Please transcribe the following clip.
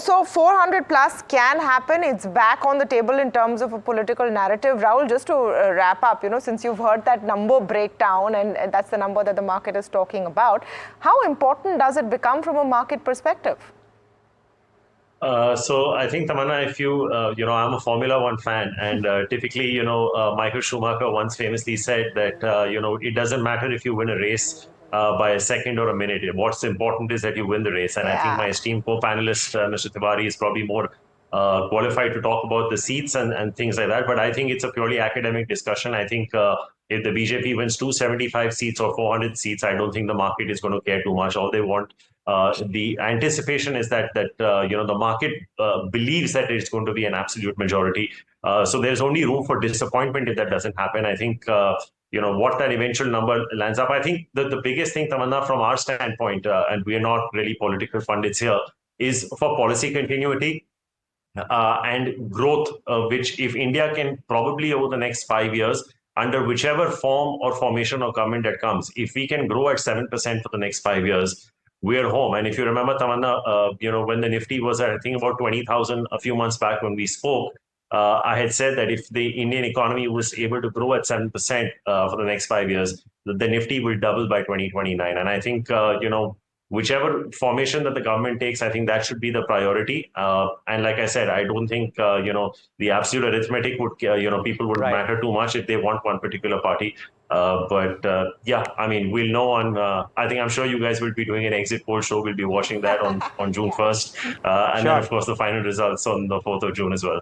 So 400 plus can happen. It's back on the table in terms of a political narrative. Rahul, just to wrap up, since you've heard that number breakdown and that's the number that the market is talking about, how important does it become from a market perspective? So I think, Tamanna, if I'm a Formula One fan, and typically, Michael Schumacher once famously said that, it doesn't matter if you win a race by a second or a minute. What's important is that you win the race. And I think my esteemed co-panelist, Mr. Tiwari, is probably more qualified to talk about the seats and things like that. But I think it's a purely academic discussion. I think if the BJP wins 275 seats or 400 seats, I don't think the market is going to care too much. All they want, the anticipation is that the market believes that it's going to be an absolute majority. So there's only room for disappointment if that doesn't happen. I think what that eventual number lands up. I think the biggest thing, Tamanna, from our standpoint, and we are not really political pundits here, is for policy continuity. And growth, which if India can probably over the next 5 years, under whichever form or formation of government that comes, if we can grow at 7% for the next 5 years, we're home. And if you remember, Tamanna, when the Nifty was at, I think, about 20,000 a few months back when we spoke, I had said that if the Indian economy was able to grow at 7% for the next 5 years, the Nifty will double by 2029. And I think, whichever formation that the government takes, I think that should be the priority. And like I said, I don't think, the absolute arithmetic would, people would matter too much if they want one particular party. Yeah, I mean, we'll know on, I'm sure you guys will be doing an exit poll show. We'll be watching that on June 1st. And then, of course, the final results on the 4th of June as well.